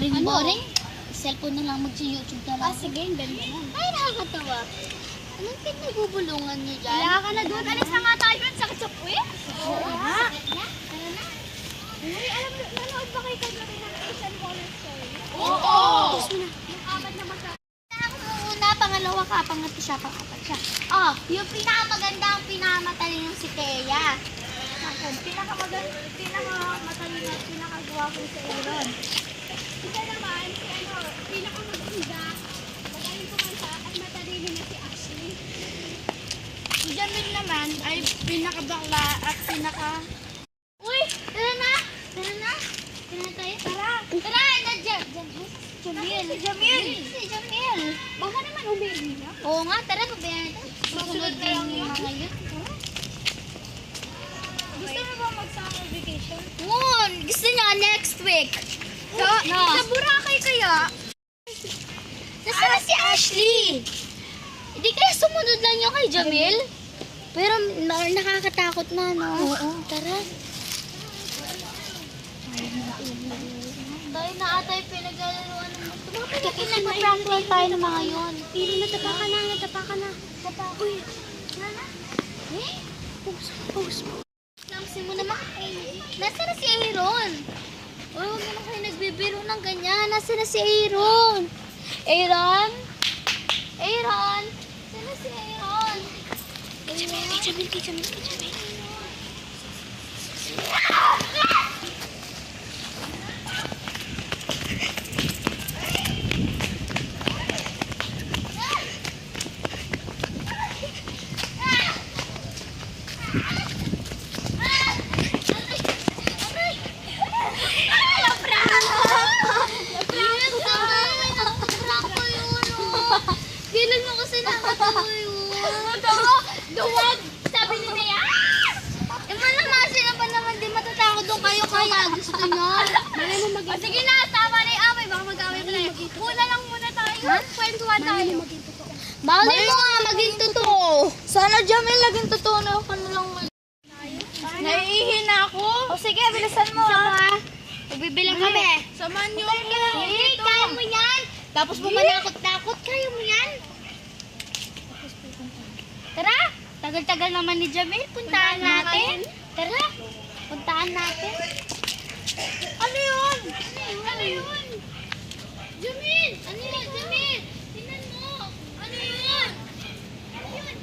boring. Cellphone na lang, mag-YouTube na lang. Sige, ganda na. Ay, nakakatawa. Anong pinagbubulungan niyo dyan? Wala ka na doon. Alis na nga tayo doon. Sakit sa puwet. Oo nga. Uy, alam mo, nanood ba kayo kayo ng Asian Horror Story? Oo! Yung apat na magka... Ako muna, pangalawa ka, pangatlo siya, pangapat siya. Oh, yung pinakamaganda ang pinakamatalino si Thea. Pinakamatalino at pinakagwapo sa Aaron. Isa naman, si pinakamaganda, magaling kumanta at matalino na si Ashley. Si Jamil naman ay pinakabakla at Uy, tara na! Tara na! Tara na tayo. Tara, nandiyan. Jamil. Si Jamil. Baka naman umiinom na. Oo nga, tara, pabayaan natin. Susunod din yung mga yun. Gusto mo ba mag-summer vacation? Moon, gusto niya next week. Sa Boracay kaya? Nasaan si Ashley? Hindi kaya sumunod lang yung kay Jamil? Pero nakakatakot na, no? Oo. Tara. Tayo na atay pinag-alaluan ng mga pinag-prank lang tayo ng mga yun. Pili na, tapakan na. Uy, nana? Eh? Post. Langsin mo naman. Nasaan na si Aaron? Uy, huwag naman kayo nagbibiro ng ganyan. Nasaan na si Aaron? Aaron? Saan na si Aaron? Jamil. Kailan mo kasi nakatawa yun? Duwag! Sabi ni Nea! Sila pa naman di matatakot doon kayo kaya gusto nyo. Sige na, tama na yung away. Baka mag-away na lang. Una lang muna tayo. Kwentuhan tayo. Bawal mo nga maging totoo. Sana Jamil naging totoo na yung kanilang Naiihi na ako. O sige, bilisan mo Magbibilang kami. Samahan niyo ako. Kaya mo yan. Tapos mo manakot-takot, kaya mo yan. Tara, tagal-tagal naman ni Jamil. Puntaan natin. Tara, puntaan natin. Ano yun? Jamil! Ano yun, Jamil? Tingnan mo. Ano yun?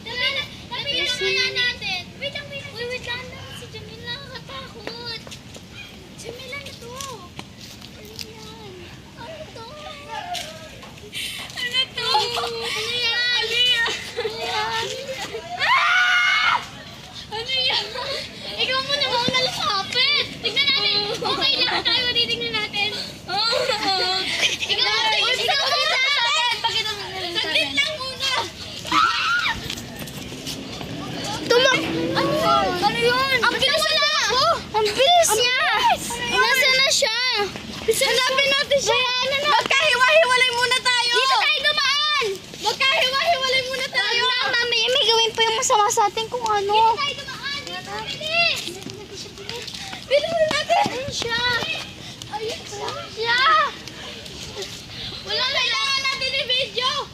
Tara na, tapilan kaya natin. Wait lang. Wait lang naman si Jamil. Nakakatakot. Jamil, ano to? Ano yan? Ano to? Ano to? Ano yan? Ano yan? Ikaw mo naman na lumapit. Tignan natin. Okay lang tayo. Titignan natin. Ikaw natin. Pakita mo na sa atin. Lang muna. Ano yun? Ang bilis na. Ang bilis niya. Nasaan na siya? Hanapin natin siya. Magkahiwa-hiwalay muna tayo. Dito tayo dumaan. Magkahiwa-hiwalay muna tayo. Mamaya may gawin pa yung masama sa atin kung ano. Dito tayo dumaan. Bilis. Bilis natin. Ayun siya. Ayun Siya. Wala kailangan natin i-video.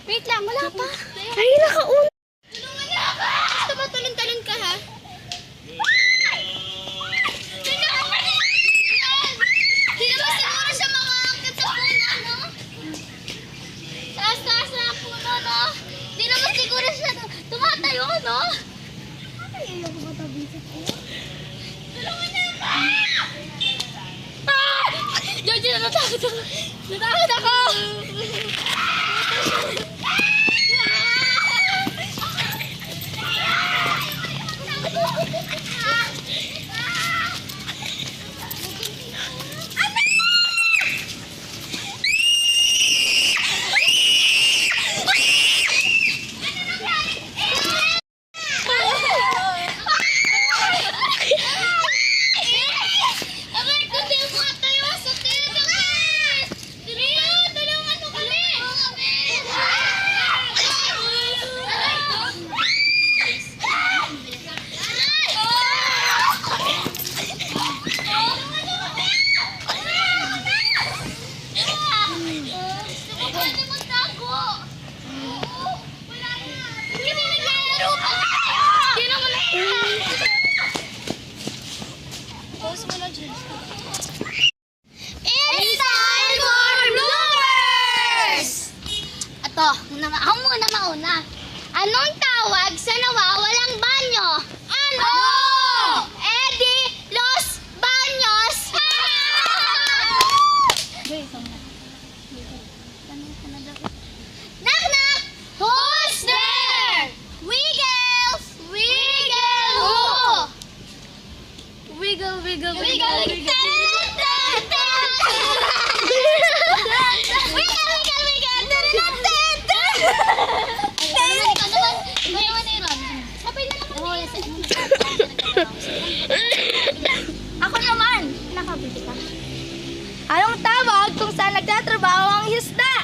Wait lang, wala pa. Ay, nakauna. Tulungan niyo ako. Gusto ba talon-talon ka ha? Hindi naman siguro siya makaakit sa puno, no? Taas-taas na ang puno, no? Hindi naman siguro siya tumatayo, no? Ayaw ko matabisip ko. Tulungan niyo ako! Ah! Georgie, natatakot ako. Natatakot ako! go. Wait, go. Wait, ako naman. Nakabili ka. Anong tawag kung saan nagtatrabaho ang isda?